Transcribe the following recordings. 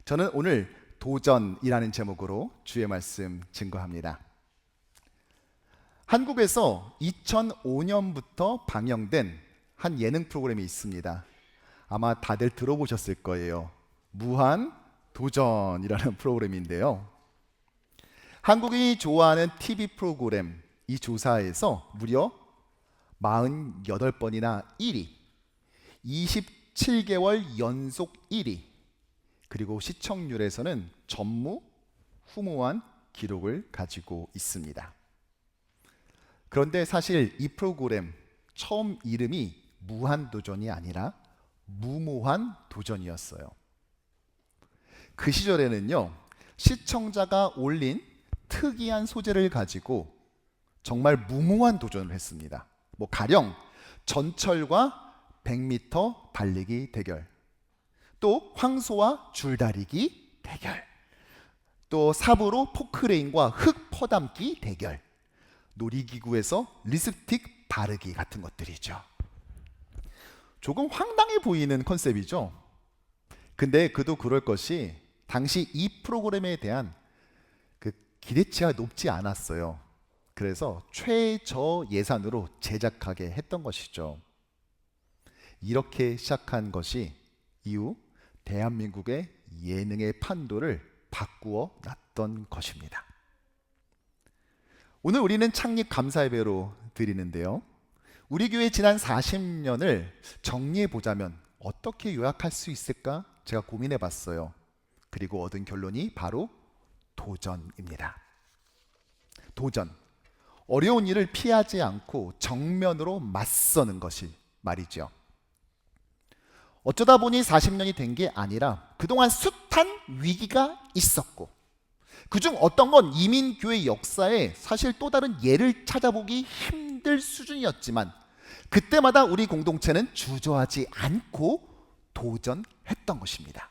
저는 오늘 도전이라는 제목으로 주의 말씀 증거합니다. 한국에서 2005년부터 방영된 한 예능 프로그램이 있습니다. 아마 다들 들어보셨을 거예요. 무한 도전이라는 프로그램인데요. 한국이 좋아하는 TV 프로그램 이 조사에서 무려 48번이나 1위, 27개월 연속 1위, 그리고 시청률에서는 전무후무한 기록을 가지고 있습니다. 그런데 사실 이 프로그램 처음 이름이 무한도전이 아니라 무모한 도전이었어요. 그 시절에는요, 시청자가 올린 특이한 소재를 가지고 정말 무모한 도전을 했습니다. 가령 전철과 100m 달리기 대결, 또 황소와 줄다리기 대결, 또 삽으로 포크레인과 흙 퍼담기 대결, 놀이기구에서 립스틱 바르기 같은 것들이죠. 조금 황당해 보이는 컨셉이죠. 근데 그도 그럴 것이 당시 이 프로그램에 대한 그 기대치가 높지 않았어요. 그래서 최저 예산으로 제작하게 했던 것이죠. 이렇게 시작한 것이 이후 대한민국의 예능의 판도를 바꾸어 놨던 것입니다. 오늘 우리는 창립 감사 예배로 드리는데요. 우리 교회 지난 40년을 정리해 보자면 어떻게 요약할 수 있을까? 제가 고민해 봤어요. 그리고 얻은 결론이 바로 도전입니다. 도전. 어려운 일을 피하지 않고 정면으로 맞서는 것이 말이죠. 어쩌다 보니 40년이 된 게 아니라 그동안 숱한 위기가 있었고, 그중 어떤 건 이민교회 역사에 사실 또 다른 예를 찾아보기 힘들 수준이었지만, 그때마다 우리 공동체는 주저하지 않고 도전했던 것입니다.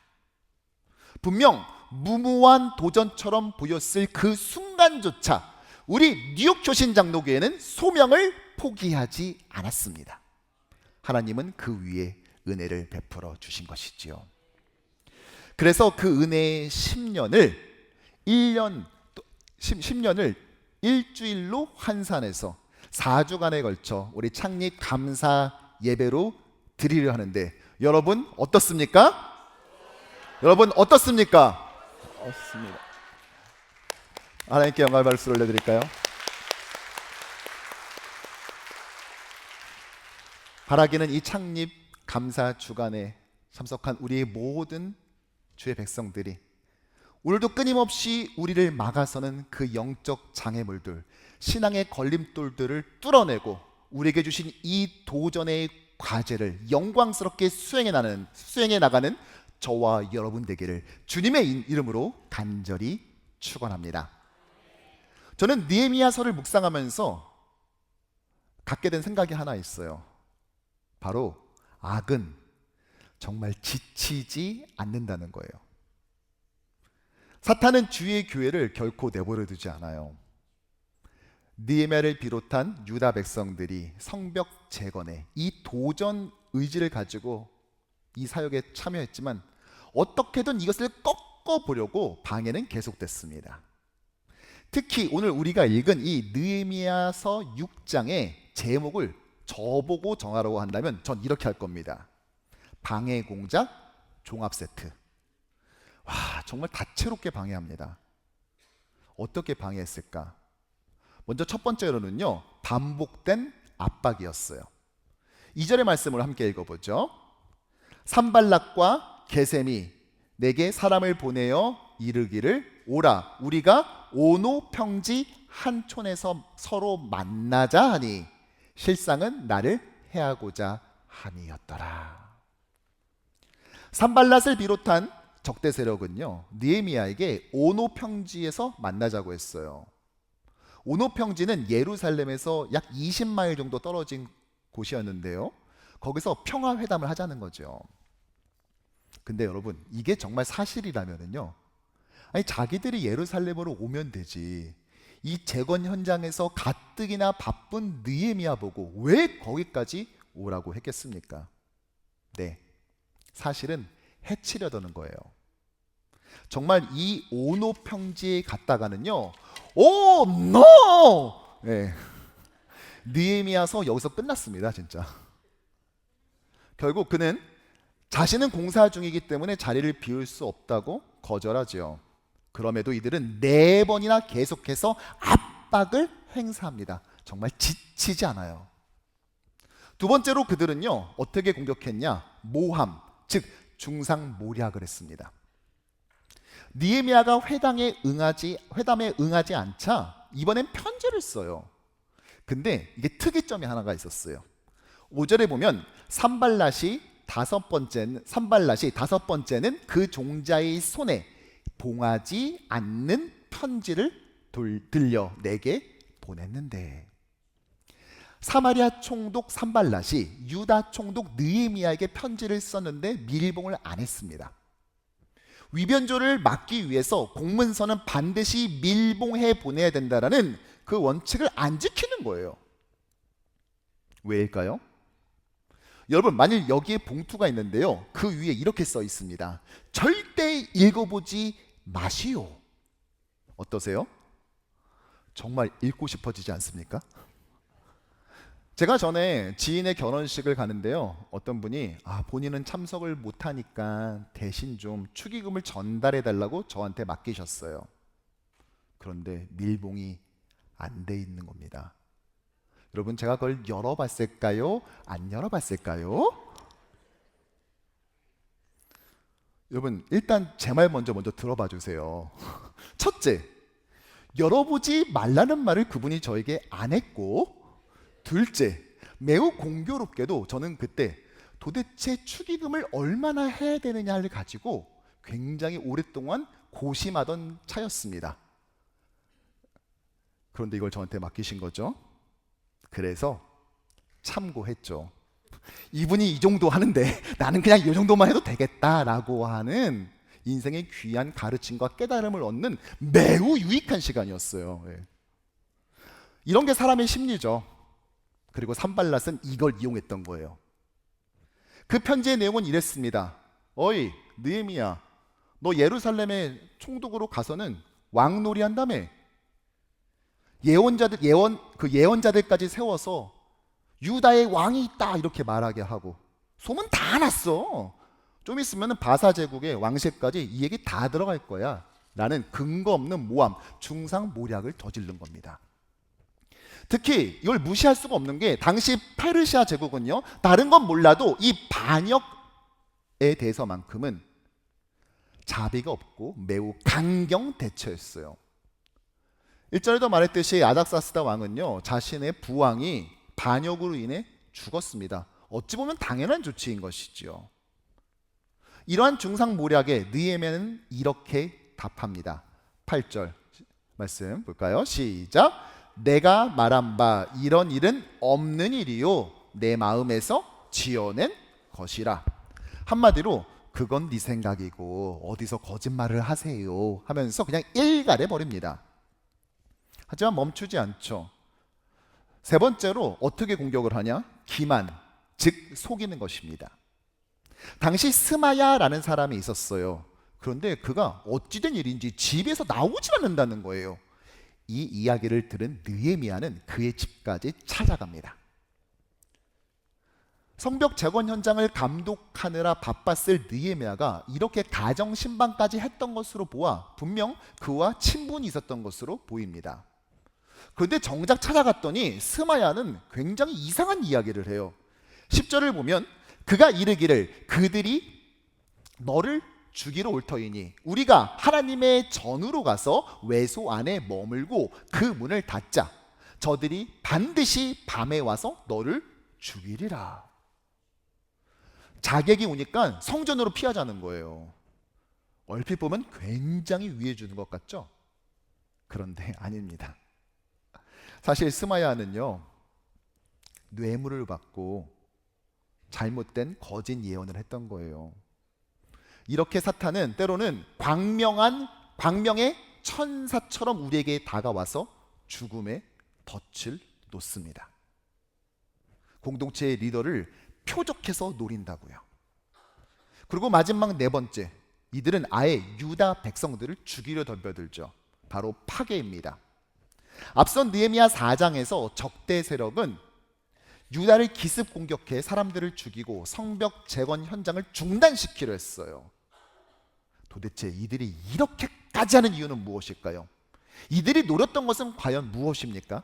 분명 무모한 도전처럼 보였을 그 순간조차 우리 뉴욕 교신 장로교회는 소명을 포기하지 않았습니다. 하나님은 그 위에 은혜를 베풀어 주신 것이지요. 그래서 그 은혜의 10년을 일주일로 환산해서 4주간에 걸쳐 우리 창립 감사 예배로 드리려 하는데, 여러분 어떻습니까? 여러분 어떻습니까? 없습니다. 하나님께 영광의 박수를 올려드릴까요? 바라기는 이 창립 감사 주간에 참석한 우리의 모든 주의 백성들이 오늘도 끊임없이 우리를 막아서는 그 영적 장애물들, 신앙의 걸림돌들을 뚫어내고 우리에게 주신 이 도전의 과제를 영광스럽게 수행해 나가는 저와 여러분 되기를 주님의 이름으로 간절히 축원합니다. 저는 느헤미야서를 묵상하면서 갖게 된 생각이 하나 있어요. 바로 악은 정말 지치지 않는다는 거예요. 사탄은 주의 교회를 결코 내버려 두지 않아요. 느헤미야를 비롯한 유다 백성들이 성벽 재건에 이 도전 의지를 가지고 이 사역에 참여했지만 어떻게든 이것을 꺾어보려고 방해는 계속됐습니다. 특히 오늘 우리가 읽은 이 느헤미야서 6장의 제목을 저보고 정하라고 한다면 전 이렇게 할 겁니다. 방해 공작 종합 세트. 와, 정말 다채롭게 방해합니다. 어떻게 방해했을까? 먼저 첫 번째로는요, 반복된 압박이었어요. 2절의 말씀을 함께 읽어보죠. 산발락과 게셈이 내게 사람을 보내어 이르기를, 오라, 우리가 오노 평지 한 촌에서 서로 만나자 하니 실상은 나를 해하고자 함이었더라. 산발랏을 비롯한 적대 세력은요, 느헤미야에게 오노 평지에서 만나자고 했어요. 오노 평지는 예루살렘에서 약 20마일 정도 떨어진 곳이었는데요, 거기서 평화 회담을 하자는 거죠. 근데 여러분, 이게 정말 사실이라면요, 아니 자기들이 예루살렘으로 오면 되지, 이 재건 현장에서 가뜩이나 바쁜 느헤미야 보고 왜 거기까지 오라고 했겠습니까? 네, 사실은 해치려던 거예요. 정말 이 오노 평지에 갔다가는요, 오 노! 네. 느헤미야서 여기서 끝났습니다. 진짜. 결국 그는 자신은 공사 중이기 때문에 자리를 비울 수 없다고 거절하지요. 그럼에도 이들은 4번이나 계속해서 압박을 행사합니다. 정말 지치지 않아요. 두 번째로 그들은요, 어떻게 공격했냐? 모함, 즉 중상모략을 했습니다. 느헤미야가 회담에 응하지 않자 이번엔 편지를 써요. 근데 이게 특이점이 하나가 있었어요. 5절에 보면 산발랏이 다섯 번째는 그 종자의 손에 봉하지 않는 편지를 들려 내게 보냈는데, 사마리아 총독 산발랏이 유다 총독 느헤미야에게 편지를 썼는데 밀봉을 안 했습니다. 위변조를 막기 위해서 공문서는 반드시 밀봉해 보내야 된다라는 그 원칙을 안 지키는 거예요. 왜일까요? 여러분, 만일 여기에 봉투가 있는데요, 그 위에 이렇게 써 있습니다. 절대 읽어보지 마시오. 어떠세요? 정말 읽고 싶어지지 않습니까? 제가 전에 지인의 결혼식을 가는데요, 어떤 분이 본인은 참석을 못하니까 대신 좀 축의금을 전달해 달라고 저한테 맡기셨어요. 그런데 밀봉이 안 돼 있는 겁니다. 여러분, 제가 그걸 열어봤을까요? 안 열어봤을까요? 여러분, 일단 제 말 먼저 들어봐 주세요. 첫째, 열어보지 말라는 말을 그분이 저에게 안 했고, 둘째, 매우 공교롭게도 저는 그때 도대체 축의금을 얼마나 해야 되느냐를 가지고 굉장히 오랫동안 고심하던 차였습니다. 그런데 이걸 저한테 맡기신 거죠. 그래서 참고했죠. 이분이 이 정도 하는데 나는 그냥 이 정도만 해도 되겠다라고 하는 인생의 귀한 가르침과 깨달음을 얻는 매우 유익한 시간이었어요. 이런 게 사람의 심리죠. 그리고 산발랏은 이걸 이용했던 거예요. 그 편지의 내용은 이랬습니다. 어이 느헤미야, 너 예루살렘에 총독으로 가서는 왕놀이 한다며. 예언자들까지 세워서 유다의 왕이 있다 이렇게 말하게 하고 소문 다 났어. 좀 있으면 바사 제국의 왕실까지 이 얘기 다 들어갈 거야 라는 근거 없는 모함, 중상모략을 저지른 겁니다. 특히 이걸 무시할 수가 없는 게, 당시 페르시아 제국은요, 다른 건 몰라도 이 반역에 대해서만큼은 자비가 없고 매우 강경 대처였어요. 1절에도 말했듯이 아닥사스다 왕은요, 자신의 부왕이 반역으로 인해 죽었습니다. 어찌 보면 당연한 조치인 것이지요. 이러한 중상모략에 느헤미야는 이렇게 답합니다. 8절 말씀 볼까요? 시작. 내가 말한 바 이런 일은 없는 일이요 내 마음에서 지어낸 것이라. 한마디로 그건 네 생각이고 어디서 거짓말을 하세요 하면서 그냥 일갈해 버립니다. 하지만 멈추지 않죠. 세 번째로 어떻게 공격을 하냐? 기만, 즉 속이는 것입니다. 당시 스마야라는 사람이 있었어요. 그런데 그가 어찌된 일인지 집에서 나오질 않는다는 거예요. 이 이야기를 들은 느헤미야는 그의 집까지 찾아갑니다. 성벽 재건 현장을 감독하느라 바빴을 느헤미야가 이렇게 가정 신방까지 했던 것으로 보아 분명 그와 친분이 있었던 것으로 보입니다. 그런데 정작 찾아갔더니 스마야는 굉장히 이상한 이야기를 해요. 10절을 보면 그가 이르기를 그들이 너를 죽이러 올 터이니 우리가 하나님의 전으로 가서 외소 안에 머물고 그 문을 닫자. 저들이 반드시 밤에 와서 너를 죽이리라. 자객이 오니까 성전으로 피하자는 거예요. 얼핏 보면 굉장히 위해 주는 것 같죠? 그런데 아닙니다. 사실 스마야는요, 뇌물을 받고 잘못된 거짓 예언을 했던 거예요. 이렇게 사탄은 때로는 광명의 천사처럼 우리에게 다가와서 죽음의 덫을 놓습니다. 공동체의 리더를 표적해서 노린다고요. 그리고 마지막 네 번째, 이들은 아예 유다 백성들을 죽이려 덤벼들죠. 바로 파괴입니다. 앞선 느헤미야 4장에서 적대 세력은 유다를 기습 공격해 사람들을 죽이고 성벽 재건 현장을 중단시키려 했어요. 도대체 이들이 이렇게까지 하는 이유는 무엇일까요? 이들이 노렸던 것은 과연 무엇입니까?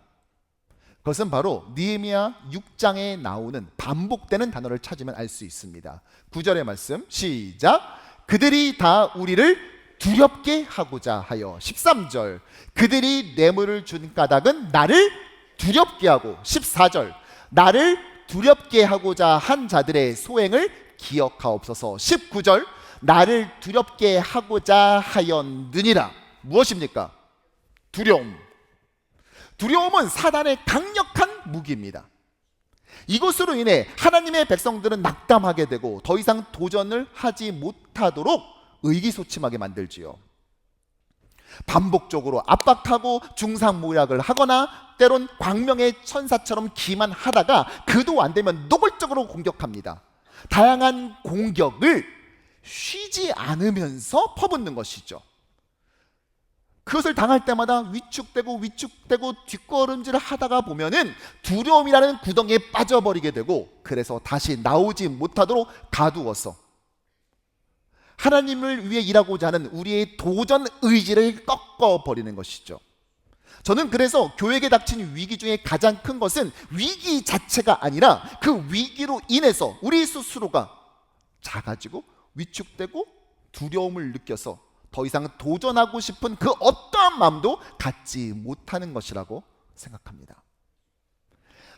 그것은 바로 느헤미야 6장에 나오는 반복되는 단어를 찾으면 알 수 있습니다. 9절의 말씀 시작. 그들이 다 우리를 두렵게 하고자 하여. 13절 그들이 뇌물을 준 까닭은 나를 두렵게 하고. 14절 나를 두렵게 하고자 한 자들의 소행을 기억하옵소서. 19절 나를 두렵게 하고자 하였느니라. 무엇입니까? 두려움. 두려움은 사단의 강력한 무기입니다. 이것으로 인해 하나님의 백성들은 낙담하게 되고 더 이상 도전을 하지 못하도록 의기소침하게 만들지요. 반복적으로 압박하고 중상모략을 하거나 때론 광명의 천사처럼 기만하다가 그도 안 되면 노골적으로 공격합니다. 다양한 공격을 쉬지 않으면서 퍼붓는 것이죠. 그것을 당할 때마다 위축되고 뒷걸음질을 하다가 보면은 두려움이라는 구덩이에 빠져버리게 되고, 그래서 다시 나오지 못하도록 가두어서 하나님을 위해 일하고자 하는 우리의 도전 의지를 꺾어버리는 것이죠. 저는 그래서 교회에 닥친 위기 중에 가장 큰 것은 위기 자체가 아니라 그 위기로 인해서 우리 스스로가 작아지고 위축되고 두려움을 느껴서 더 이상 도전하고 싶은 그 어떠한 마음도 갖지 못하는 것이라고 생각합니다.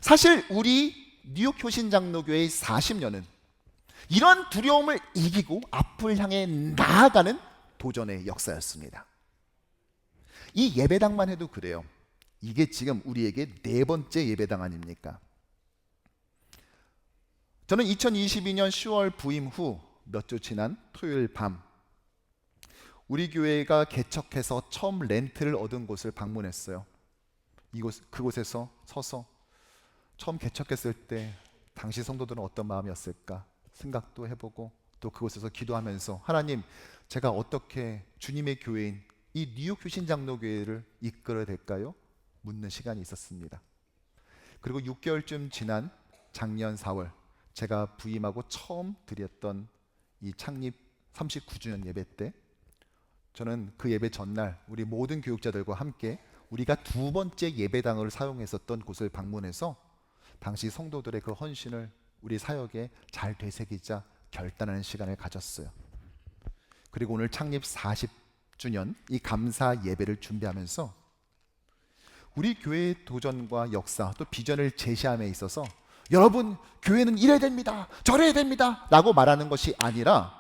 사실 우리 뉴욕 효신장로교회의 40년은 이런 두려움을 이기고 앞을 향해 나아가는 도전의 역사였습니다. 이 예배당만 해도 그래요. 이게 지금 우리에게 4번째 예배당 아닙니까? 저는 2022년 10월 부임 후 몇 주 지난 토요일 밤 우리 교회가 개척해서 처음 렌트를 얻은 곳을 방문했어요. 그곳에서 서서 처음 개척했을 때 당시 성도들은 어떤 마음이었을까 생각도 해보고, 또 그곳에서 기도하면서 하나님, 제가 어떻게 주님의 교회인 이 뉴욕 효신장로교회를 이끌어야 될까요? 묻는 시간이 있었습니다. 그리고 6개월쯤 지난 작년 4월 제가 부임하고 처음 드렸던 이 창립 39주년 예배 때, 저는 그 예배 전날 우리 모든 교육자들과 함께 우리가 2번째 예배당을 사용했었던 곳을 방문해서 당시 성도들의 그 헌신을 우리 사역에 잘 되새기자 결단하는 시간을 가졌어요. 그리고 오늘 창립 40주년 이 감사 예배를 준비하면서 우리 교회의 도전과 역사 또 비전을 제시함에 있어서 여러분, 교회는 이래야 됩니다, 저래야 됩니다 라고 말하는 것이 아니라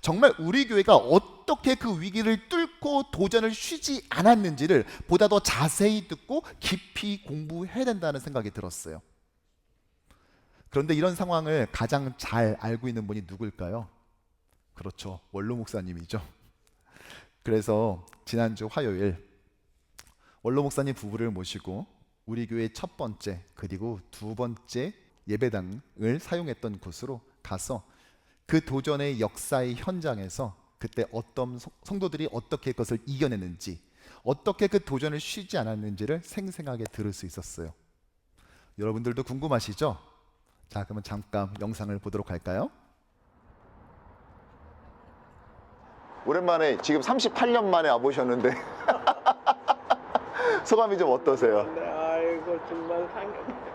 정말 우리 교회가 어떻게 그 위기를 뚫고 도전을 쉬지 않았는지를 보다 더 자세히 듣고 깊이 공부해야 된다는 생각이 들었어요. 그런데 이런 상황을 가장 잘 알고 있는 분이 누굴까요? 그렇죠, 원로 목사님이죠. 그래서 지난주 화요일 원로 목사님 부부를 모시고 우리 교회 첫 번째 그리고 2번째 예배당을 사용했던 곳으로 가서 그 도전의 역사의 현장에서 그때 어떤 성도들이 어떻게 그것을 이겨냈는지, 어떻게 그 도전을 쉬지 않았는지를 생생하게 들을 수 있었어요. 여러분들도 궁금하시죠? 자, 그러면 잠깐 영상을 보도록 할까요? 오랜만에, 지금 38년 만에 와보셨는데 소감이 좀 어떠세요? 네, 아이고 정말 감격.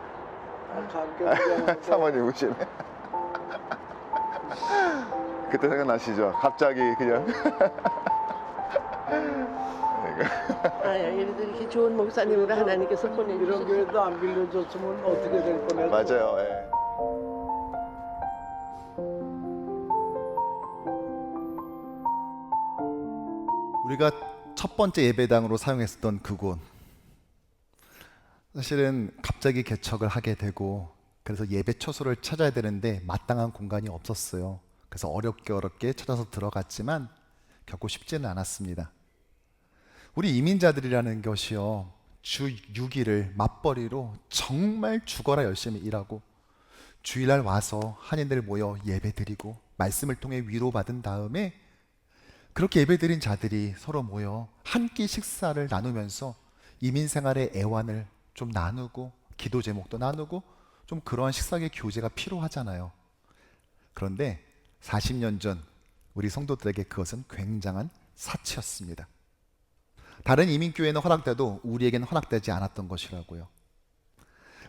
사모님 우시네. 그때 생각나시죠? 갑자기 그냥. 이래도 이렇게 좋은 목사님으로 하나님께서 보내주셔서 이런 교회도 안 빌려줬으면 어떻게 될 뻔했어. 맞아요. 예. 우리가 첫 번째 예배당으로 사용했었던 그곳, 사실은 갑자기 개척을 하게 되고 그래서 예배 처소를 찾아야 되는데 마땅한 공간이 없었어요. 그래서 어렵게 찾아서 들어갔지만 결코 쉽지는 않았습니다. 우리 이민자들이라는 것이요, 주 6일을 맞벌이로 정말 죽어라 열심히 일하고 주일날 와서 한인들 모여 예배 드리고 말씀을 통해 위로받은 다음에 그렇게 예배드린 자들이 서로 모여 한 끼 식사를 나누면서 이민 생활의 애환을 좀 나누고 기도 제목도 나누고 좀 그러한 식사의 교제가 필요하잖아요. 그런데 40년 전 우리 성도들에게 그것은 굉장한 사치였습니다. 다른 이민교회는 허락돼도 우리에게는 허락되지 않았던 것이라고요.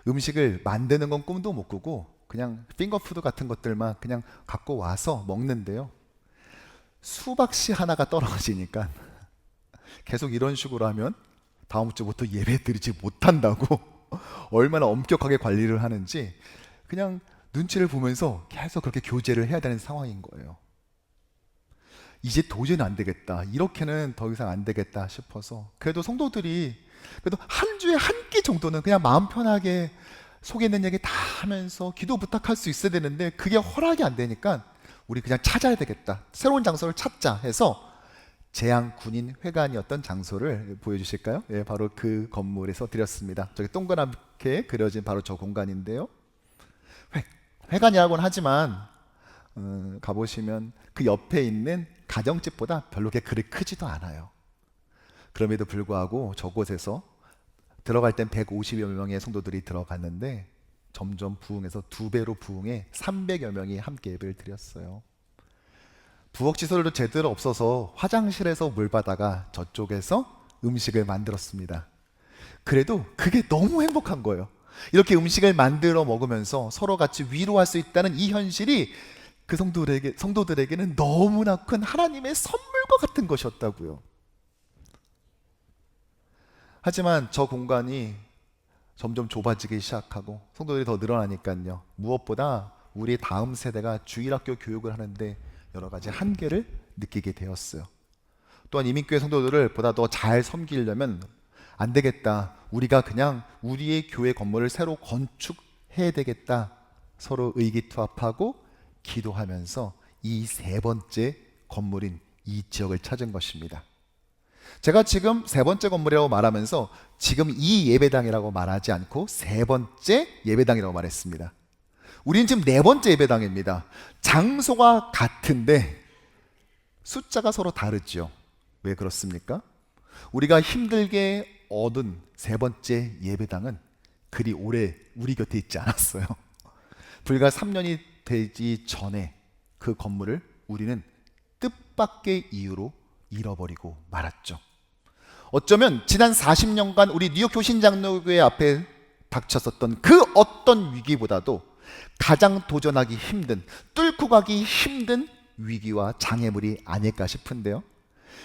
음식을 만드는 건 꿈도 못 꾸고 그냥 핑거푸드 같은 것들만 그냥 갖고 와서 먹는데요. 수박씨 하나가 떨어지니까 계속 이런 식으로 하면 다음 주부터 예배 드리지 못한다고 얼마나 엄격하게 관리를 하는지 그냥 눈치를 보면서 계속 그렇게 교제를 해야 되는 상황인 거예요. 이제 도저히 안 되겠다. 이렇게는 더 이상 안 되겠다 싶어서 그래도 성도들이 그래도 한 주에 한 끼 정도는 그냥 마음 편하게 속에 있는 얘기 다 하면서 기도 부탁할 수 있어야 되는데 그게 허락이 안 되니까 우리 그냥 찾아야 되겠다. 새로운 장소를 찾자 해서 재향군인회관이었던 장소를 보여주실까요? 예, 바로 그 건물에서 드렸습니다. 저기 동그랗게 그려진 바로 저 공간인데요. 회관이라고는 하지만 가보시면 그 옆에 있는 가정집보다 별로 그렇게 크지도 않아요. 그럼에도 불구하고 저곳에서 들어갈 땐 150여 명의 성도들이 들어갔는데 점점 부흥해서 2배로 부흥해 300여 명이 함께 예배를 드렸어요. 부엌시설도 제대로 없어서 화장실에서 물 받아가 저쪽에서 음식을 만들었습니다. 그래도 그게 너무 행복한 거예요. 이렇게 음식을 만들어 먹으면서 서로 같이 위로할 수 있다는 이 현실이 그 성도들에게는 너무나 큰 하나님의 선물과 같은 것이었다고요. 하지만 저 공간이 점점 좁아지기 시작하고 성도들이 더 늘어나니까요. 무엇보다 우리 다음 세대가 주일학교 교육을 하는데 여러 가지 한계를 느끼게 되었어요. 또한 이민교회 성도들을 보다 더 잘 섬기려면 안 되겠다. 우리가 그냥 우리의 교회 건물을 새로 건축해야 되겠다. 서로 의기투합하고 기도하면서 이 3번째 건물인 이 지역을 찾은 것입니다. 제가 지금 3번째 건물이라고 말하면서 지금 이 예배당이라고 말하지 않고 3번째 예배당이라고 말했습니다. 우리는 지금 4번째 예배당입니다. 장소가 같은데 숫자가 서로 다르죠. 왜 그렇습니까? 우리가 힘들게 얻은 3번째 예배당은 그리 오래 우리 곁에 있지 않았어요. 불과 3년이 되기 전에 그 건물을 우리는 뜻밖의 이유로 잃어버리고 말았죠. 어쩌면 지난 40년간 우리 뉴욕 교신장로교회 앞에 닥쳤었던 그 어떤 위기보다도 가장 도전하기 힘든, 뚫고 가기 힘든 위기와 장애물이 아닐까 싶은데요.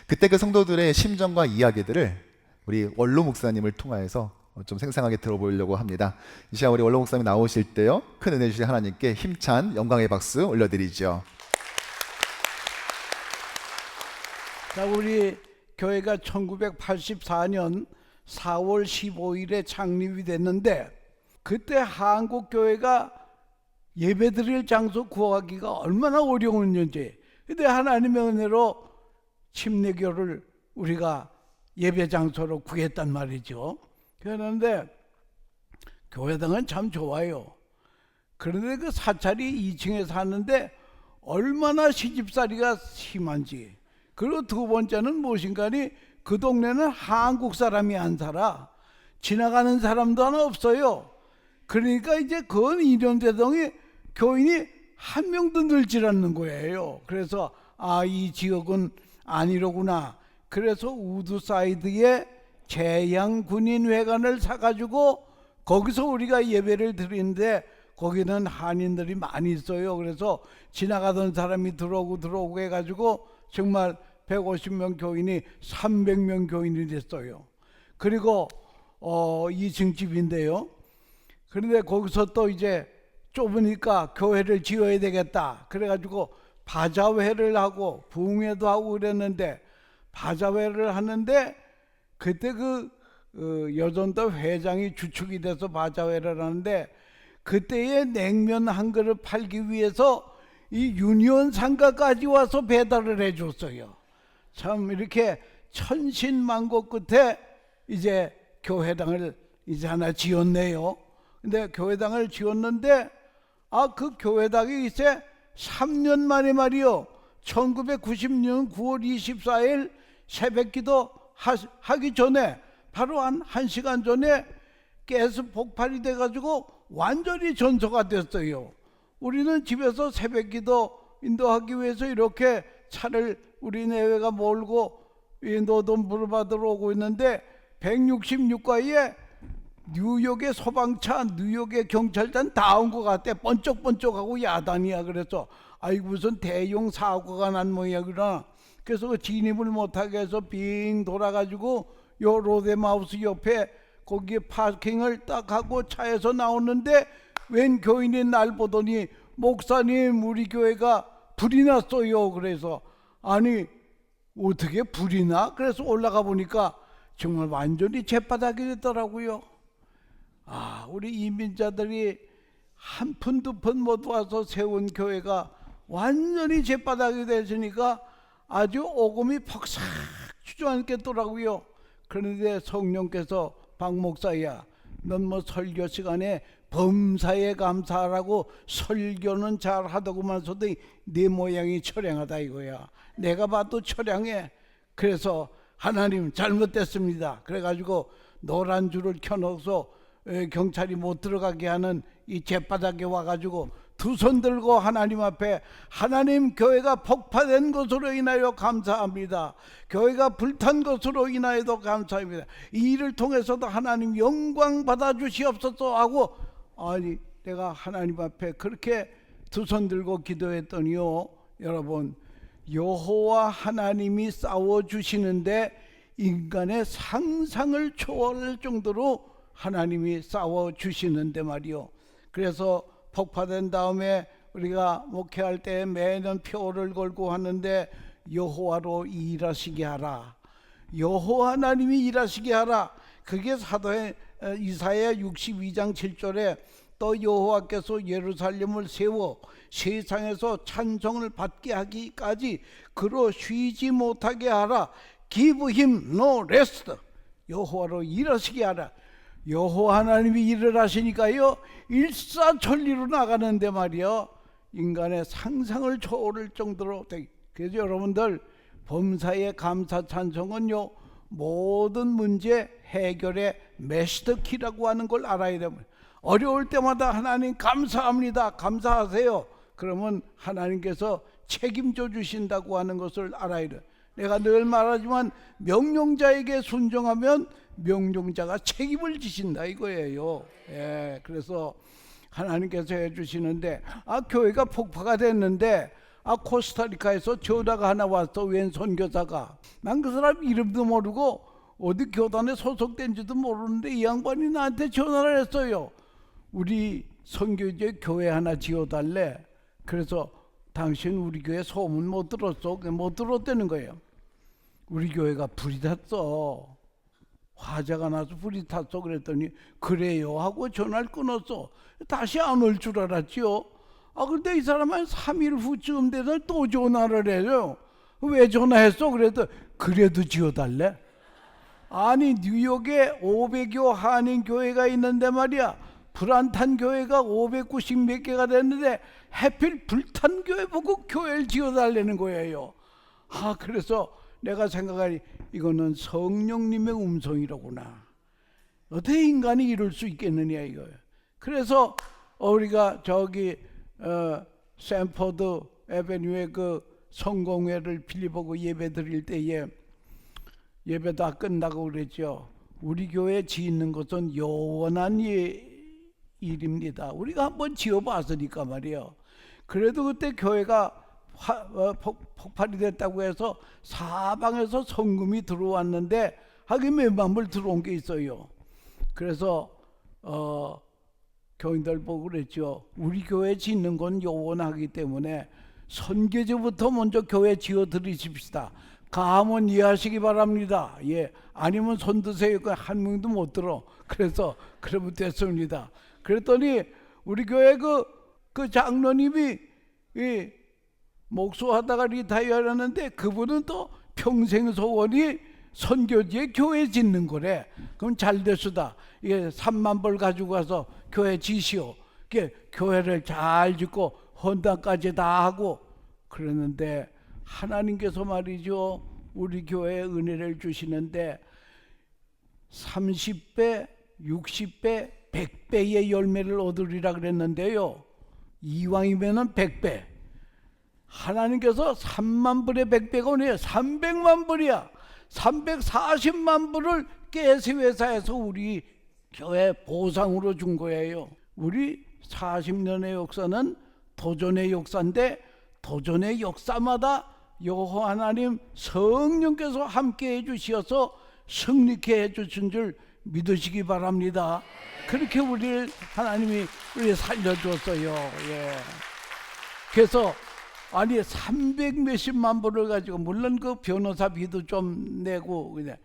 그때 그 성도들의 심정과 이야기들을 우리 원로 목사님을 통하여서 좀 생생하게 들어보려고 합니다. 이 시간 우리 원로 목사님 나오실 때요, 큰 은혜 주신 하나님께 힘찬 영광의 박수 올려드리죠. 자, 우리 교회가 1984년 4월 15일에 창립이 됐는데 그때 한국 교회가 예배드릴 장소 구하기가 얼마나 어려웠는지. 근데 하나님의 은혜로 침례교를 우리가 예배 장소로 구했단 말이죠. 그런데 교회당은 참 좋아요. 그런데 그 사찰이 2층에 사는데 얼마나 시집살이가 심한지. 그리고 두 번째는 무엇인가니 그 동네는 한국 사람이 안 살아. 지나가는 사람도 하나 없어요. 그러니까 이제 근 2년 되더니 교인이 한 명도 늘질 않는 거예요. 그래서 이 지역은 아니로구나. 그래서 우드사이드에 재향군인회관을 사가지고 거기서 우리가 예배를 드리는데 거기는 한인들이 많이 있어요. 그래서 지나가던 사람이 들어오고 해가지고 정말 150명 교인이 300명 교인이 됐어요. 그리고 2층 집인데요. 그런데 거기서 또 이제 좁으니까 교회를 지어야 되겠다. 그래가지고 바자회를 하고 부흥회도 하고 그랬는데 바자회를 하는데 그때 그 여전도 회장이 주축이 돼서 바자회를 하는데 그때의 냉면 한 그릇 팔기 위해서 이 유니온 상가까지 와서 배달을 해줬어요. 참 이렇게 천신만고 끝에 이제 교회당을 이제 하나 지었네요. 근데 교회당을 지었는데 그 교회당이 이제 3년 만에 말이요 1990년 9월 24일 새벽기도 하기 전에 바로 한 1시간 전에 가스 폭발이 돼가지고 완전히 전소가 됐어요. 우리는 집에서 새벽기도 인도하기 위해서 이렇게 차를 우리 내외가 몰고 인도도 물어받으러 오고 있는데 166가에 뉴욕의 소방차, 뉴욕의 경찰단 다 온 것 같아. 번쩍번쩍하고 야단이야. 그래서 아이고 무슨 대형 사고가 난 모양이구나. 그래서 그 진입을 못하게 해서 빙 돌아가지고 요 로데마우스 옆에 거기에 파킹을 딱 하고 차에서 나오는데 웬 교인이 날 보더니 목사님 우리 교회가 불이 났어요. 그래서 아니 어떻게 불이 나? 그래서 올라가 보니까 정말 완전히 재바닥이 됐더라고요. 우리 이민자들이 한 푼 두 푼 못 와서 세운 교회가 완전히 재바닥이 되시니까 아주 오금이 퍽싹 주저앉겠더라고요. 그런데 성령께서 박 목사야, 넌 뭐 설교 시간에 범사에 감사하라고 설교는 잘 하더구만서도 네 모양이 처량하다 이거야. 내가 봐도 처량해. 그래서 하나님 잘못됐습니다. 그래가지고 노란 줄을 켜놓아서 경찰이 못 들어가게 하는 이 잿바닥에 와가지고 두 손 들고 하나님 앞에 하나님 교회가 폭파된 것으로 인하여 감사합니다. 교회가 불탄 것으로 인하여도 감사합니다. 이 일을 통해서도 하나님 영광 받아주시옵소서 하고 아니 내가 하나님 앞에 그렇게 두 손 들고 기도했더니요, 여러분 여호와 하나님이 싸워주시는데 인간의 상상을 초월할 정도로 하나님이 싸워주시는데 말이요. 그래서 폭파된 다음에 우리가 목회할 때 매년 표를 걸고 하는데 여호와로 일하시게 하라, 여호와 하나님이 일하시게 하라. 그게 사도행 이사야 62장 7절에 또 여호와께서 예루살렘을 세워 세상에서 찬송을 받게 하기까지 그로 쉬지 못하게 하라. Give him no rest. 여호와로 일하시게 하라. 여호와 하나님이 일을 하시니까요 일사천리로 나가는데 말이요 인간의 상상을 초월할 정도로. 그래서 여러분들 범사의 감사 찬송은요 모든 문제 해결의 메스터키라고 하는 걸 알아야 됩니다. 어려울 때마다 하나님 감사합니다, 감사하세요. 그러면 하나님께서 책임져 주신다고 하는 것을 알아야 돼요. 내가 늘 말하지만 명령자에게 순종하면 명령자가 책임을 지신다 이거예요. 예, 그래서 하나님께서 해주시는데 교회가 폭파가 됐는데 코스타리카에서 전화가 하나 왔어. 웬 선교사가. 난 그 사람 이름도 모르고 어디 교단에 소속된지도 모르는데 이 양반이 나한테 전화를 했어요. 우리 선교지에 교회 하나 지어달래. 그래서 당신 우리 교회 소문 못 들었어? 못 들었다는 거예요. 우리 교회가 불이 탔어. 화재가 나서 불이 탔어. 그랬더니 그래요 하고 전화를 끊었어. 다시 안 올 줄 알았지요. 근데 이 사람은 3일 후쯤 돼서 또 전화를 해요. 왜 전화했어? 그래도 지어달래. 아니 뉴욕에 500여 한인 교회가 있는데 말이야 불안 탄 교회가 590 몇 개가 됐는데 하필 불탄 교회 보고 교회를 지어달라는 거예요. 그래서 내가 생각하니 이거는 성령님의 음성이로구나. 어떻게 인간이 이럴 수 있겠느냐 이거예요. 그래서 우리가 저기 샌퍼드 에베뉴의 그 성공회를 빌립보고 예배 드릴 때에 예배 다 끝나고 그랬죠. 우리 교회 짓는 것은 영원한 일입니다. 우리가 한번 지어봤으니까 말이에요. 그래도 그때 교회가 폭발이 됐다고 해서 사방에서 성금이 들어왔는데 하긴 몇만 불 들어온 게 있어요. 그래서 교인들 보고 그랬죠. 우리 교회 짓는 건 영원하기 때문에 선교제부터 먼저 교회 지어 드리십시다. 가면 이해하시기 바랍니다. 예, 아니면 손 드세요. 한 명도 못 들어. 그래서 그러면 됐습니다. 그랬더니 우리 교회 그 장로님이 목수하다가 리타이어하는데 그분은 또 평생 소원이 선교지에 교회 짓는 거래. 그럼 잘 됐수다. 3만 불 가지고 가서 교회 지시오. 교회를 잘 짓고 헌당까지 다 하고 그러는데 하나님께서 말이죠, 우리 교회에 은혜를 주시는데 30배, 60배, 100배의 열매를 얻으리라 그랬는데요. 이왕이면은 100배. 하나님께서 3만 불의 100배가 오네요. 300만 불이야. 340만 불을 깨스 회사에서 우리 교회 보상으로 준 거예요. 우리 40년의 역사는 도전의 역사인데, 도전의 역사마다 여호와 하나님 성령께서 함께 해주셔서 승리케 해주신 줄 믿으시기 바랍니다. 그렇게 우리를 하나님이 우리 살려줬어요. 예. 그래서 아니 300 몇십만 불을 가지고, 물론 그 변호사비도 좀 내고 그냥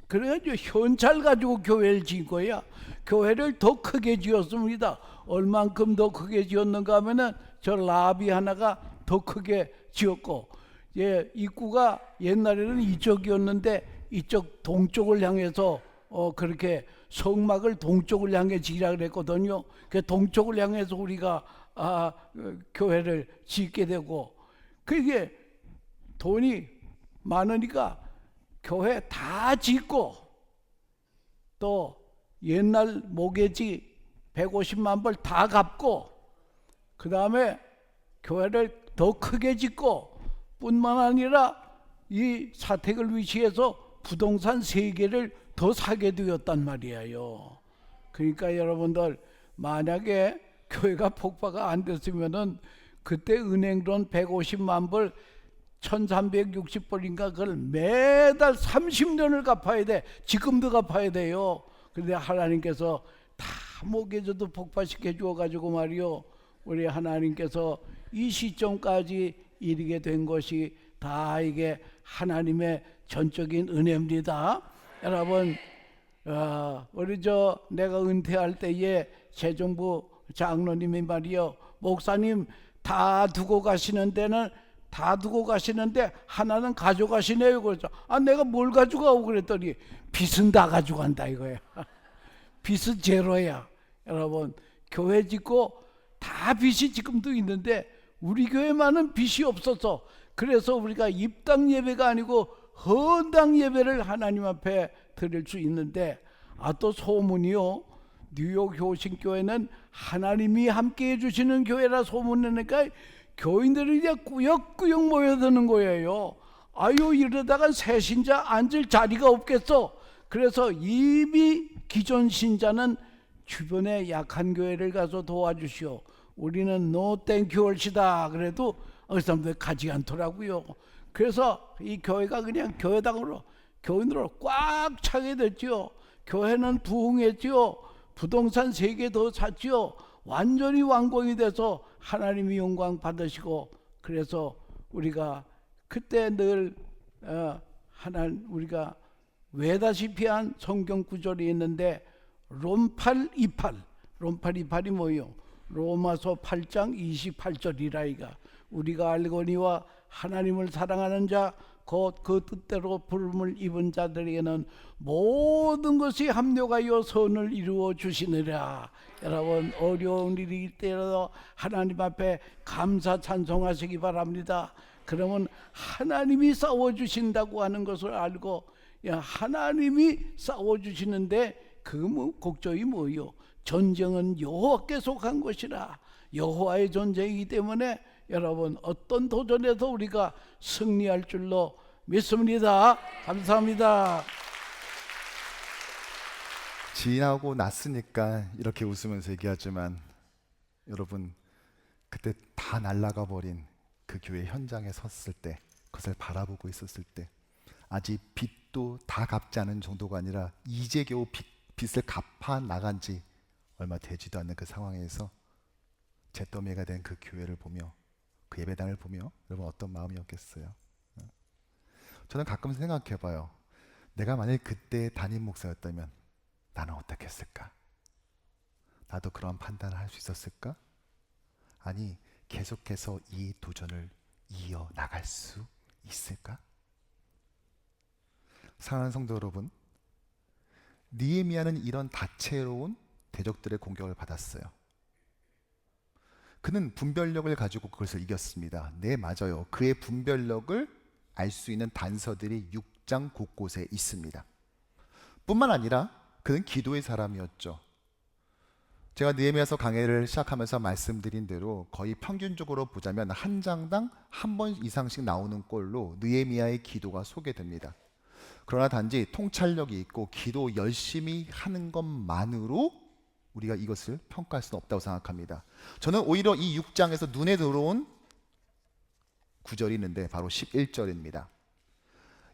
그래가지고 현찰 가지고 교회를 지은 거야. 교회를 더 크게 지었습니다. 얼만큼 더 크게 지었는가 하면은 저 라비 하나가 더 크게 지었고, 예, 입구가 옛날에는 이쪽이었는데 이쪽 동쪽을 향해서 그렇게 성막을 동쪽을 향해 지으라 그랬거든요. 그 동쪽을 향해서 우리가 교회를 짓게 되고, 그게 돈이 많으니까 교회 다 짓고, 또 옛날 모계지 150만 불 다 갚고, 그 다음에 교회를 더 크게 짓고, 뿐만 아니라 이 사택을 위치해서 부동산 3개를 더 사게 되었단 말이에요. 그러니까 여러분들, 만약에 교회가 폭파가 안 됐으면은 그때 은행돈 150만 불 1360불인가 그걸 매달 30년을 갚아야 돼. 지금도 갚아야 돼요. 그런데 하나님께서 다 모계조도 폭파시켜 주어가지고 말이요, 우리 하나님께서 이 시점까지 이르게 된 것이 다 이게 하나님의 전적인 은혜입니다. 여러분, 우리 내가 은퇴할 때에 재정부 장로님이 말이요, 목사님 다 두고 가시는 데는 다 두고 가시는데 하나는 가져가시네요. 그랬죠. 내가 뭘 가져가고 그랬더니 빚은 다 가져간다 이거야. 빚은 제로야. 여러분, 교회 짓고 다 빚이 지금도 있는데 우리 교회만은 빚이 없어서, 그래서 우리가 입당 예배가 아니고 헌당 예배를 하나님 앞에 드릴 수 있는데, 또 소문이요, 뉴욕 효신교회는 하나님이 함께 해주시는 교회라 소문내니까 교인들이 이제 꾸역꾸역 모여드는 거예요. 아유, 이러다가 새 신자 앉을 자리가 없겠어. 그래서 이미 기존 신자는 주변에 약한 교회를 가서 도와주시오. 우리는 노 땡큐 올시다 그래도 그 사람들 가지 않더라고요. 그래서 이 교회가 그냥 교회당으로, 교인으로 꽉 차게 됐죠. 교회는 부흥했죠. 부동산 3개 더 샀죠. 완전히 완공이 돼서 하나님이 영광 받으시고, 그래서 우리가 그때 늘 우리가 외다시피 한 성경 구절이 있는데, 롬8 28, 롬8 28이 뭐요? 로마서 8장 28절이라 이가, 우리가 알거니와 하나님을 사랑하는 자 곧 그 뜻대로 부름을 입은 자들에게는 모든 것이 합력하여 선을 이루어 주시느라. 여러분, 어려운 일이 때라도 하나님 앞에 감사 찬송하시기 바랍니다. 그러면 하나님이 싸워주신다고 하는 것을 알고, 하나님이 싸워주시는데 그 걱정이 뭐요? 전쟁은 여호와께 속한 것이라. 여호와의 전쟁이기 때문에 여러분, 어떤 도전에도 우리가 승리할 줄로 믿습니다. 감사합니다. 지나고 났으니까 이렇게 웃으면서 얘기하지만, 여러분, 그때 다 날아가 버린 그 교회 현장에 섰을 때, 그것을 바라보고 있었을 때, 아직 빚도 다 갚지 않은 정도가 아니라 이제 겨우 빚을 갚아 나간 지 얼마 되지도 않는 그 상황에서 잿더미가 된 그 교회를 보며, 그 예배당을 보며 여러분 어떤 마음이었겠어요? 저는 가끔 생각해 봐요. 내가 만약 그때 담임 목사였다면 나는 어떻게 했을까? 나도 그런 판단을 할 수 있었을까? 아니, 계속해서 이 도전을 이어나갈 수 있을까? 사랑하는 성도 여러분, 느헤미야는 이런 다채로운 대적들의 공격을 받았어요. 그는 분별력을 가지고 그것을 이겼습니다. 네, 맞아요. 그의 분별력을 알 수 있는 단서들이 6장 곳곳에 있습니다. 뿐만 아니라 그는 기도의 사람이었죠. 제가 느헤미야서 강해를 시작하면서 말씀드린 대로 거의 평균적으로 보자면 한 장당 한 번 이상씩 나오는 꼴로 느헤미야의 기도가 소개됩니다. 그러나 단지 통찰력이 있고 기도 열심히 하는 것만으로 우리가 이것을 평가할 수는 없다고 생각합니다. 저는 오히려 이 6장에서 눈에 들어온 구절이 있는데 바로 11절입니다.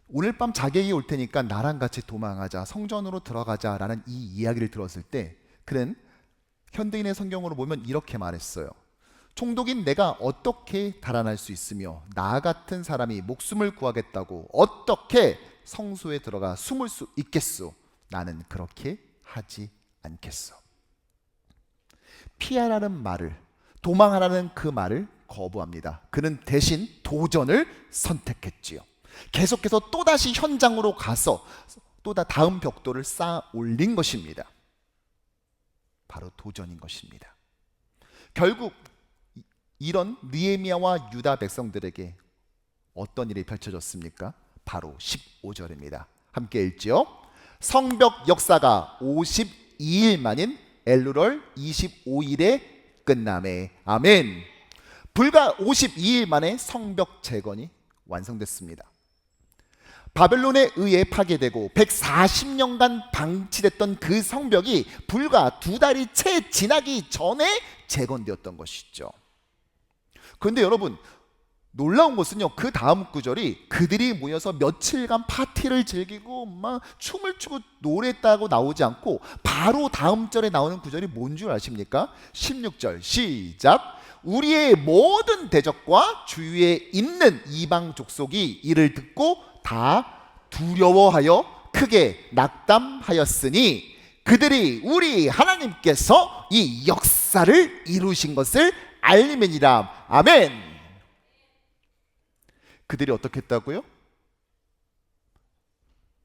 오늘 밤 자객이 올 테니까 나랑 같이 도망하자, 성전으로 들어가자라는 이 이야기를 들었을 때 그는 현대인의 성경으로 보면 이렇게 말했어요. 총독인 내가 어떻게 달아날 수 있으며 나 같은 사람이 목숨을 구하겠다고 어떻게 성소에 들어가 숨을 수 있겠소? 나는 그렇게 하지 않겠소. 피하라는 말을, 도망하라는 그 말을 거부합니다. 그는 대신 도전을 선택했지요. 계속해서 또다시 현장으로 가서 또 다음 벽돌을 쌓아 올린 것입니다. 바로 도전인 것입니다. 결국 이런 느헤미야와 유다 백성들에게 어떤 일이 펼쳐졌습니까? 바로 15절입니다. 함께 읽지요. 성벽 역사가 52일 만인 엘루럴 25일에 끝남에 아멘. 불과 52일 만에 성벽 재건이 완성됐습니다. 바벨론에 의해 파괴되고 140년간 방치됐던 그 성벽이 불과 2달이 채 지나기 전에 재건되었던 것이죠. 그런데 여러분, 놀라운 것은요, 그 다음 구절이 그들이 모여서 며칠간 파티를 즐기고 막 춤을 추고 노래했다고 나오지 않고 바로 다음 절에 나오는 구절이 뭔 줄 아십니까? 16절 시작. 우리의 모든 대적과 주위에 있는 이방 족속이 이를 듣고 다 두려워하여 크게 낙담하였으니 그들이 우리 하나님께서 이 역사를 이루신 것을 알림이니라. 아멘. 그들이 어떻게 했다고요?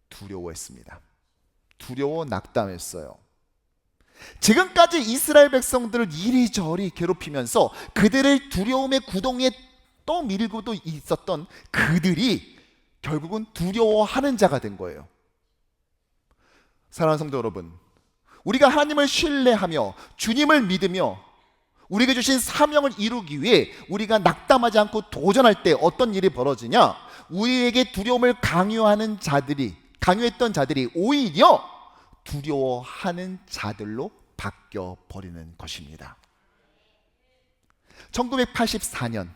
두려워했습니다. 두려워 낙담했어요. 지금까지 이스라엘 백성들을 이리저리 괴롭히면서 그들을 두려움의 구덩이에 떠밀고도 있었던 그들이 결국은 두려워하는 자가 된 거예요. 사랑하는 성도 여러분, 우리가 하나님을 신뢰하며 주님을 믿으며 우리에게 주신 사명을 이루기 위해 우리가 낙담하지 않고 도전할 때 어떤 일이 벌어지냐? 우리에게 두려움을 강요했던 자들이 오히려 두려워하는 자들로 바뀌어 버리는 것입니다. 1984년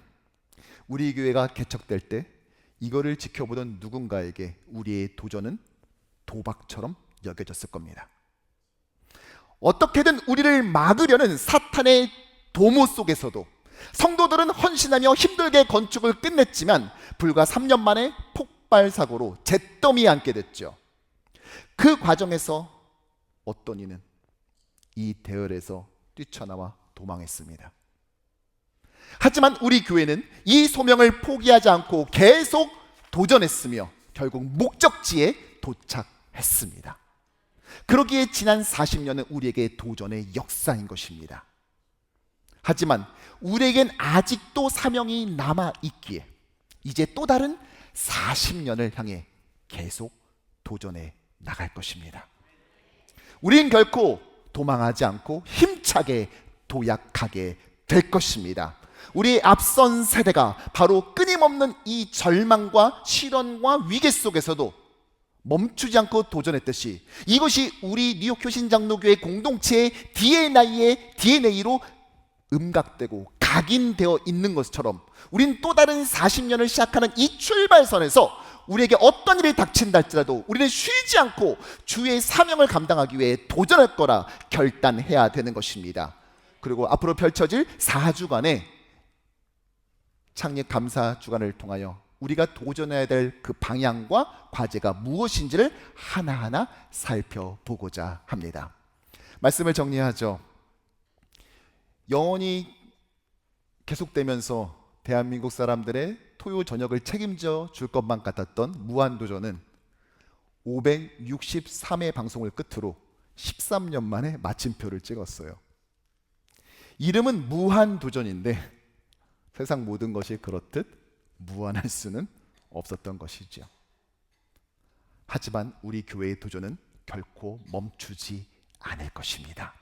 우리 교회가 개척될 때 이거를 지켜보던 누군가에게 우리의 도전은 도박처럼 여겨졌을 겁니다. 어떻게든 우리를 막으려는 사탄의 도모 속에서도 성도들은 헌신하며 힘들게 건축을 끝냈지만 불과 3년 만에 폭발 사고로 잿더미에 앉게 됐죠. 그 과정에서 어떤 이는 이 대열에서 뛰쳐나와 도망했습니다. 하지만 우리 교회는 이 소명을 포기하지 않고 계속 도전했으며 결국 목적지에 도착했습니다. 그러기에 지난 40년은 우리에게 도전의 역사인 것입니다. 하지만 우리에겐 아직도 사명이 남아있기에 이제 또 다른 40년을 향해 계속 도전해 나갈 것입니다. 우린 결코 도망하지 않고 힘차게 도약하게 될 것입니다. 우리 앞선 세대가 바로 끊임없는 이 절망과 시련과 위기 속에서도 멈추지 않고 도전했듯이 이것이 우리 뉴욕 효신장로교회 공동체의 DNA로 음각되고 각인되어 있는 것처럼 우린 또 다른 40년을 시작하는 이 출발선에서 우리에게 어떤 일이 닥친다 할지라도 우리는 쉬지 않고 주의 사명을 감당하기 위해 도전할 거라 결단해야 되는 것입니다. 그리고 앞으로 펼쳐질 4주간의 창립 감사 주간을 통하여 우리가 도전해야 될 그 방향과 과제가 무엇인지를 하나하나 살펴보고자 합니다. 말씀을 정리하죠. 영원히 계속되면서 대한민국 사람들의 토요 저녁을 책임져 줄 것만 같았던 무한도전은 563회 방송을 끝으로 13년 만에 마침표를 찍었어요. 이름은 무한도전인데 세상 모든 것이 그렇듯 무한할 수는 없었던 것이죠. 하지만 우리 교회의 도전은 결코 멈추지 않을 것입니다.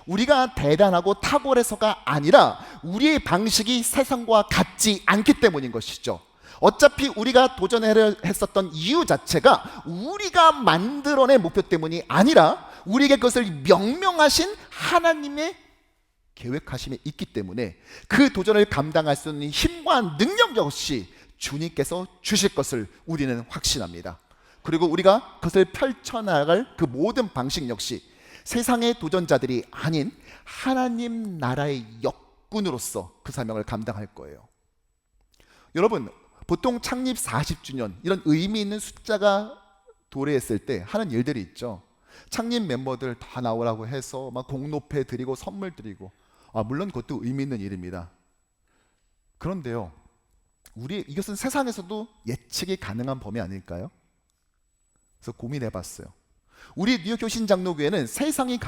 우리가 대단하고 탁월해서가 아니라 우리의 방식이 세상과 같지 않기 때문인 것이죠. 어차피 우리가 도전하려 했었던 이유 자체가 우리가 만들어낸 목표 때문이 아니라 우리에게 그것을 명명하신 하나님의 계획하심에 있기 때문에 그 도전을 감당할 수 있는 힘과 능력 역시 주님께서 주실 것을 우리는 확신합니다. 그리고 우리가 그것을 펼쳐나갈 그 모든 방식 역시 세상의 도전자들이 아닌 하나님 나라의 역군으로서 그 사명을 감당할 거예요. 여러분, 보통 창립 40주년 이런 의미 있는 숫자가 도래했을 때 하는 일들이 있죠. 창립 멤버들 다 나오라고 해서 막 공로패 드리고 선물 드리고, 물론 그것도 의미 있는 일입니다. 그런데요, 이것은 세상에서도 예측이 가능한 범위 아닐까요? 그래서 고민해봤어요. 우리 뉴욕 교신장로교회는 세상에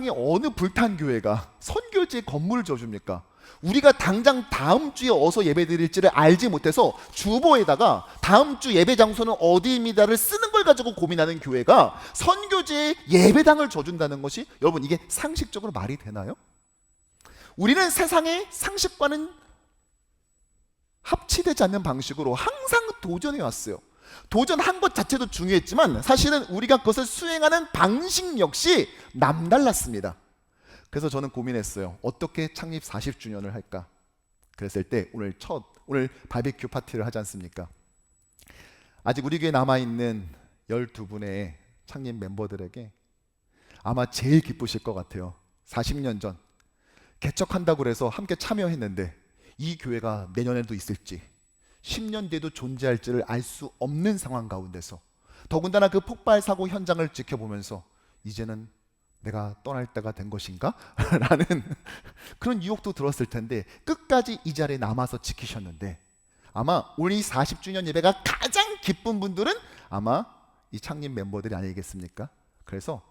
어느 불탄 교회가 선교지에 건물을 지어줍니까? 우리가 당장 다음 주에 어서 예배 드릴지를 알지 못해서 주보에다가 다음 주 예배 장소는 어디입니다를 쓰는 걸 가지고 고민하는 교회가 선교지에 예배당을 줘준다는 것이, 여러분, 이게 상식적으로 말이 되나요? 우리는 세상의 상식과는 합치되지 않는 방식으로 항상 도전해 왔어요. 도전한 것 자체도 중요했지만 사실은 우리가 그것을 수행하는 방식 역시 남달랐습니다. 그래서 저는 고민했어요. 어떻게 창립 40주년을 할까? 그랬을 때 오늘 바비큐 파티를 하지 않습니까? 아직 우리 교회에 남아있는 12분의 창립 멤버들에게 아마 제일 기쁘실 것 같아요. 40년 전 개척한다고 해서 함께 참여했는데 이 교회가 내년에도 있을지 10년 뒤에도 존재할지를 알 수 없는 상황 가운데서, 더군다나 그 폭발 사고 현장을 지켜보면서 이제는 내가 떠날 때가 된 것인가? 라는 그런 유혹도 들었을 텐데 끝까지 이 자리에 남아서 지키셨는데, 아마 우리 40주년 예배가 가장 기쁜 분들은 아마 이 창립 멤버들이 아니겠습니까? 그래서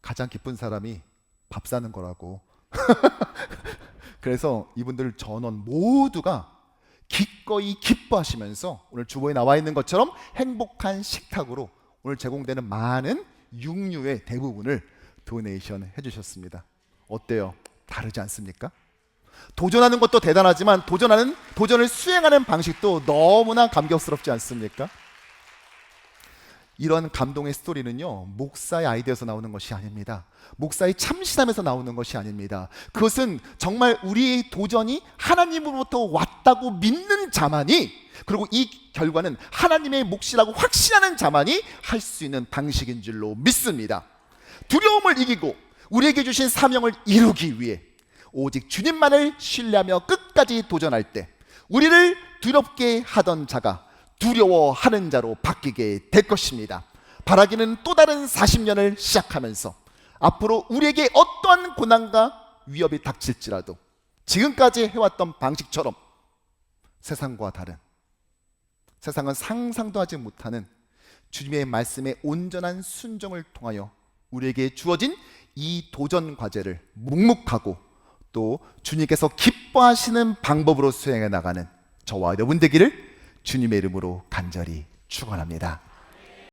가장 기쁜 사람이 밥 사는 거라고 그래서 이분들 전원 모두가 기꺼이 기뻐하시면서 오늘 주보에 나와 있는 것처럼 행복한 식탁으로 오늘 제공되는 많은 육류의 대부분을 도네이션 해주셨습니다. 어때요? 다르지 않습니까? 도전하는 것도 대단하지만 도전을 수행하는 방식도 너무나 감격스럽지 않습니까? 이런 감동의 스토리는요, 목사의 아이디어에서 나오는 것이 아닙니다. 목사의 참신함에서 나오는 것이 아닙니다. 그것은 정말 우리의 도전이 하나님으로부터 왔다고 믿는 자만이, 그리고 이 결과는 하나님의 몫이라고 확신하는 자만이 할 수 있는 방식인 줄로 믿습니다. 두려움을 이기고 우리에게 주신 사명을 이루기 위해 오직 주님만을 신뢰하며 끝까지 도전할 때 우리를 두렵게 하던 자가 두려워하는 자로 바뀌게 될 것입니다. 바라기는 또 다른 40년을 시작하면서 앞으로 우리에게 어떠한 고난과 위협이 닥칠지라도 지금까지 해왔던 방식처럼 세상과 다른, 세상은 상상도 하지 못하는 주님의 말씀에 온전한 순종을 통하여 우리에게 주어진 이 도전 과제를 묵묵하고 또 주님께서 기뻐하시는 방법으로 수행해 나가는 저와 여러분 되기를 주님의 이름으로 간절히 축원합니다.